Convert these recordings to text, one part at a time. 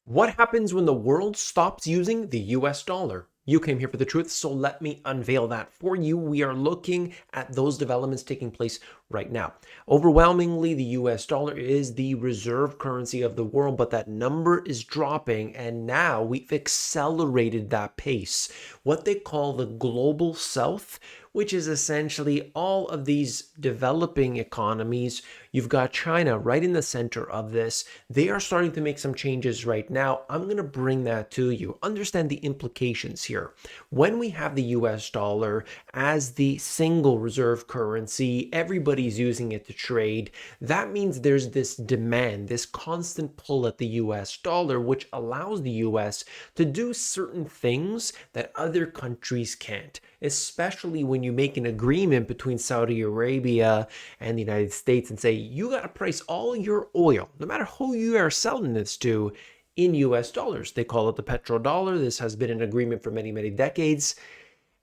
What happens when the world stops using the US dollar? You came here for the truth, so let me unveil that for you. We are looking at those developments taking place right now. Overwhelmingly, the US dollar is the reserve currency of the world, but that number is dropping, and now we've accelerated that pace. What they call the global south, which is essentially all of these developing economies. You've got China right in the center of this. They are starting to make some changes right now. I'm going to bring that to you. Understand the implications here. When we have the US dollar as the single reserve currency, everybody's using it to trade. That means there's this demand, this constant pull at the US dollar, which allows the US to do certain things that other countries can't, especially when you make an agreement between Saudi Arabia and the United States and say, you got to price all your oil, no matter who you are selling this to, in US dollars. They call it the petrodollar. This has been an agreement for many, many decades.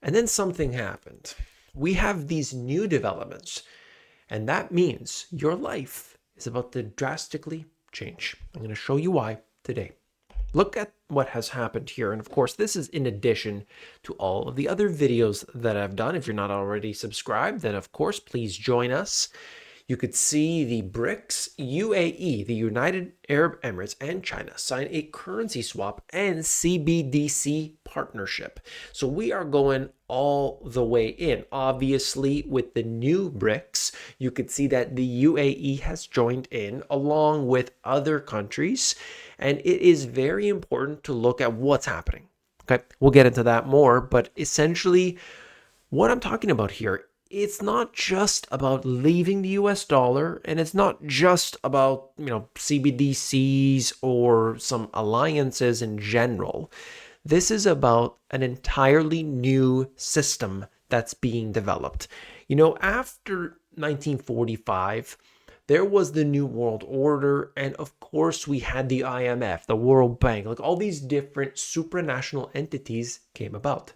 And then something happened. We have these new developments, and that means your life is about to drastically change. I'm going to show you why today. Look at what has happened here. And of course, this is in addition to all of the other videos that I've done. If you're not already subscribed, then of course, please join us. You could see the BRICS, UAE, the United Arab Emirates, and China sign a currency swap and CBDC partnership. So we are going all the way in. Obviously, with the new BRICS, you could see that the UAE has joined in along with other countries. And it is very important to look at what's happening. Okay, we'll get into that more. But essentially, what I'm talking about here, it's not just about leaving the US dollar, and it's not just about, CBDCs or some alliances in general. This is about an entirely new system that's being developed. After 1945, there was the New World Order, and of course we had the IMF, the World Bank, like all these different supranational entities came about.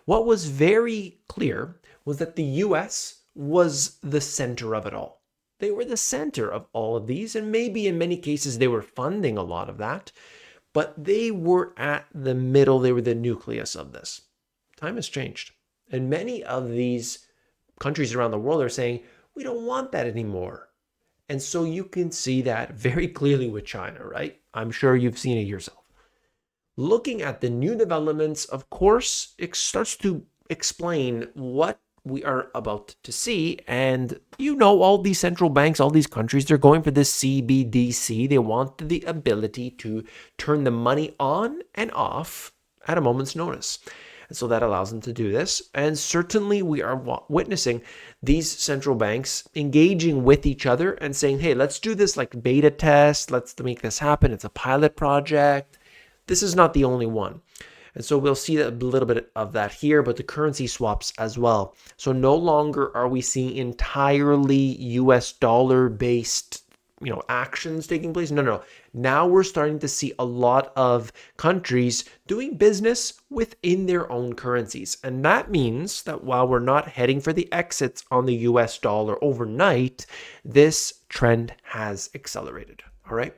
What was very clear was that the US was the center of it all. They were the center of all of these, and maybe in many cases they were funding a lot of that, but they were at the middle, they were the nucleus of this. Time has changed, and many of these countries around the world are saying, we don't want that anymore. And so you can see that very clearly with China, right? I'm sure you've seen it yourself. Looking at the new developments, of course, it starts to explain what we are about to see. And all these central banks, all these countries, they're going for this CBDC. They want the ability to turn the money on and off at a moment's notice. And so that allows them to do this. And certainly we are witnessing these central banks engaging with each other and saying, hey, let's do this like beta test. Let's make this happen. It's a pilot project. This is not the only one. And so we'll see a little bit of that here, but the currency swaps as well. So no longer are we seeing entirely US dollar based actions taking place. No. Now we're starting to see a lot of countries doing business within their own currencies. And that means that while we're not heading for the exits on the US dollar overnight, this trend has accelerated. All right.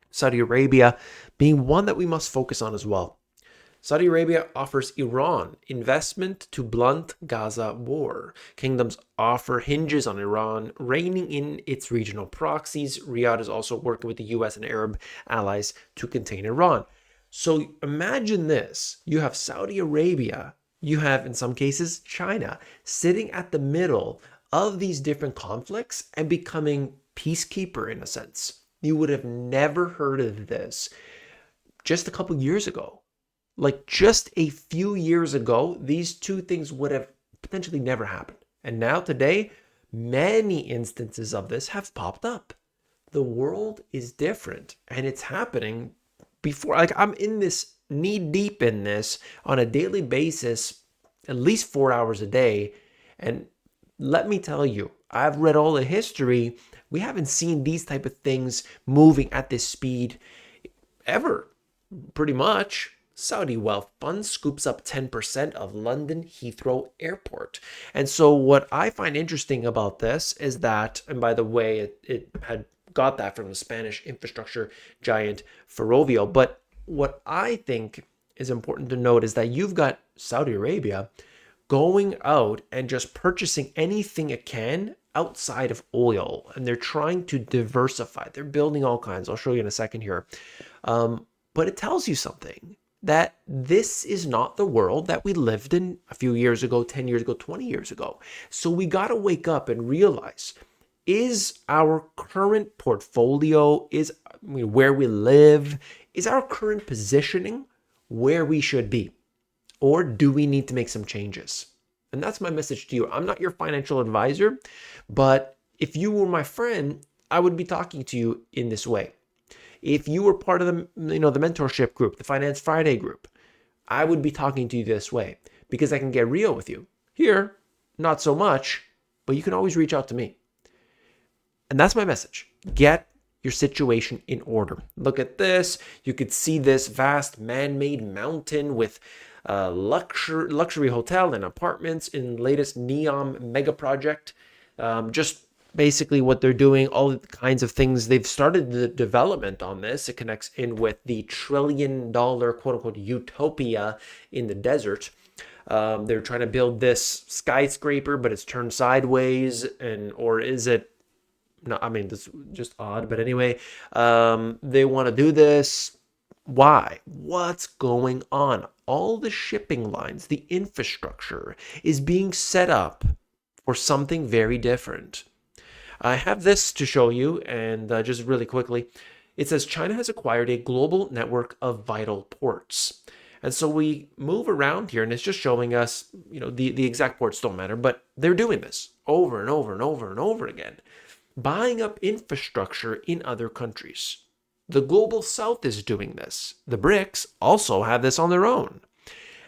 Saudi Arabia being one that we must focus on as well. Saudi Arabia offers Iran investment to blunt Gaza war. Kingdom's offer hinges on Iran reining in its regional proxies. Riyadh is also working with the US and Arab allies to contain Iran. So imagine this. You have Saudi Arabia, you have in some cases China sitting at the middle of these different conflicts and becoming peacekeeper in a sense. You would have never heard of this just a couple years ago. Like just a few years ago, these two things would have potentially never happened. And now today, many instances of this have popped up. The world is different and it's happening before. Like I'm in this, knee deep in this on a daily basis, at least 4 hours a day. And let me tell you, I've read all the history. We haven't seen these type of things moving at this speed ever, pretty much. Saudi wealth fund scoops up 10% of London Heathrow Airport. And so what I find interesting about this is that, and by the way, it had got that from the Spanish infrastructure giant Ferrovial. But what I think is important to note is that you've got Saudi Arabia going out and just purchasing anything it can outside of oil, and they're trying to diversify. They're building all kinds. I'll show you in a second here. But it tells you something, that this is not the world that we lived in a few years ago, 10 years ago, 20 years ago. So we got to wake up and realize, is our current portfolio, where we live, is our current positioning where we should be? Or do we need to make some changes? And that's my message to you. I'm not your financial advisor, but if you were my friend, I would be talking to you in this way. If you were part of the mentorship group, the Finance Friday group, I would be talking to you this way because I can get real with you. Here, not so much, but you can always reach out to me. And that's my message. Get your situation in order. Look at this. You could see this vast man-made mountain with luxury hotel and apartments in the latest NEOM mega project. Just basically what they're doing, all the kinds of things. They've started the development on this. It connects in with the $1 trillion quote-unquote utopia in the desert. They're trying to build this skyscraper, but it's turned sideways, or is it? No, I mean, this is just odd. But anyway, they want to do this. Why? What's going on? All the shipping lines, the infrastructure is being set up for something very different. I have this to show you, and just really quickly, it says China has acquired a global network of vital ports. And so we move around here, and it's just showing us, the exact ports don't matter, but they're doing this over and over and over and over again, buying up infrastructure in other countries. The global south is doing this. The BRICS also have this on their own.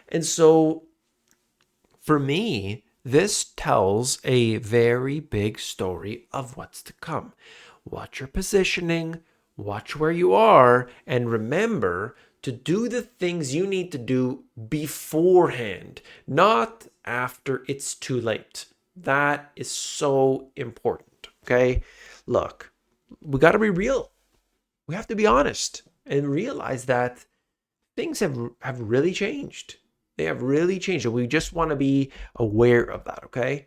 And so for me, this tells a very big story of what's to come. Watch your positioning, watch where you are, and remember to do the things you need to do beforehand, not after it's too late. That is so important, okay? Look, we got to be real. We have to be honest and realize that things have really changed. They have really changed, and we just want to be aware of that, okay?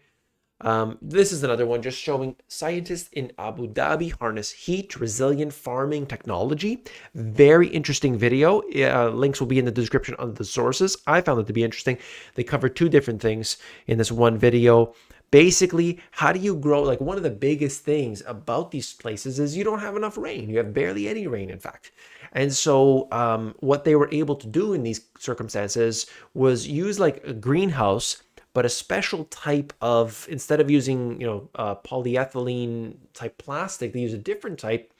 This is another one just showing scientists in Abu Dhabi harness heat-resilient farming technology. Very interesting video. Links will be in the description under the sources. I found it to be interesting. They cover two different things in this one video. Basically, how do you grow? Like, one of the biggest things about these places is you don't have enough rain. You have barely any rain, in fact. And so what they were able to do in these circumstances was use like a greenhouse, but a special type of, instead of using, polyethylene type plastic, they use a different type,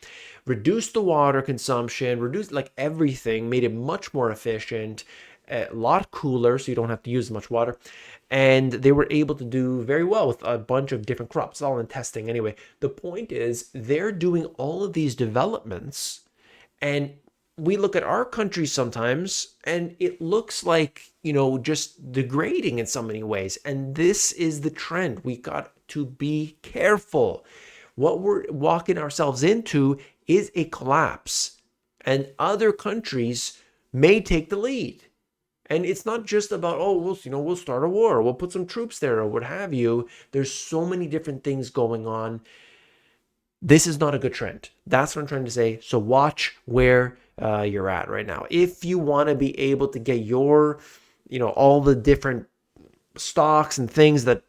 reduce the water consumption, reduce like everything, made it much more efficient, a lot cooler, so you don't have to use as much water. And they were able to do very well with a bunch of different crops, all in testing anyway. The point is, they're doing all of these developments, and we look at our country sometimes and it looks like, just degrading in so many ways. And this is the trend. We got to be careful. What we're walking ourselves into is a collapse, and other countries may take the lead. And it's not just about, we'll start a war, we'll put some troops there or what have you. There's so many different things going on. This is not a good trend. That's what I'm trying to say. So watch where you're at right now. If you want to be able to get your, all the different stocks and things that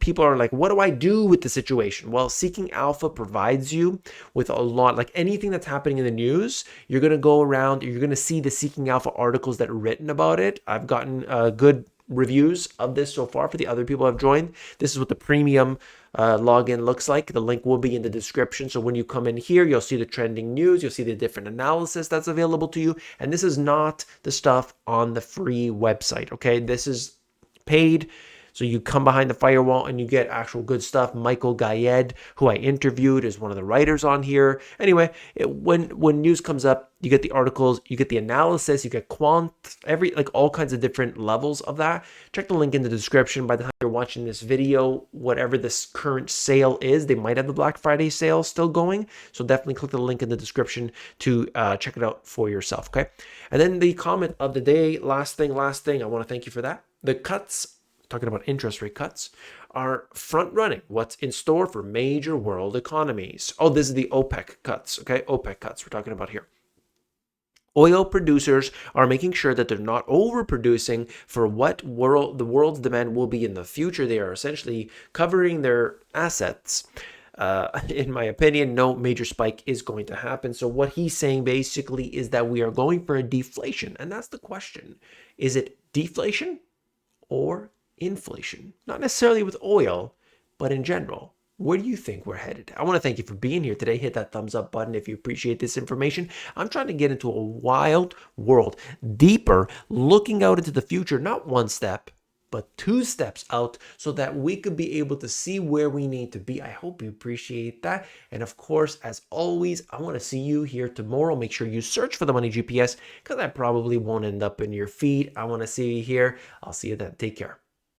people are like, what do I do with the situation? Well, Seeking Alpha provides you with a lot, like anything that's happening in the news, you're going to go around, you're going to see the Seeking Alpha articles that are written about it. I've gotten good reviews of this so far for the other people who have joined. This is what the premium login looks like. The link will be in the description. So when you come in here, you'll see the trending news, you'll see the different analysis that's available to you. And this is not the stuff on the free website, okay? This is paid. So you come behind the firewall and you get actual good stuff. Michael Gayed, who I interviewed, is one of the writers on here. Anyway, when news comes up, you get the articles, you get the analysis, you get quant, all kinds of different levels of that. Check the link in the description. By the time you're watching this video, whatever this current sale is, they might have the Black Friday sale still going. So definitely click the link in the description to check it out for yourself. Okay. And then the comment of the day, last thing. I want to thank you for that. The cuts, talking about interest rate cuts, are front running what's in store for major world economies. Oh, this is the OPEC cuts. Okay. OPEC cuts we're talking about here. Oil producers are making sure that they're not overproducing for what the world's demand will be in the future. They are essentially covering their assets. In my opinion, no major spike is going to happen. So what he's saying basically is that we are going for a deflation. And that's the question. Is it deflation or inflation? Not necessarily with oil, but in general. Where do you think we're headed? I want to thank you for being here today. Hit that thumbs up button if you appreciate this information. I'm trying to get into a wild world, deeper, looking out into the future, not one step, but 2 steps out, so that we could be able to see where we need to be. I hope you appreciate that. And of course, as always, I want to see you here tomorrow. Make sure you search for the Money GPS, because I probably won't end up in your feed. I want to see you here. I'll see you then. Take care.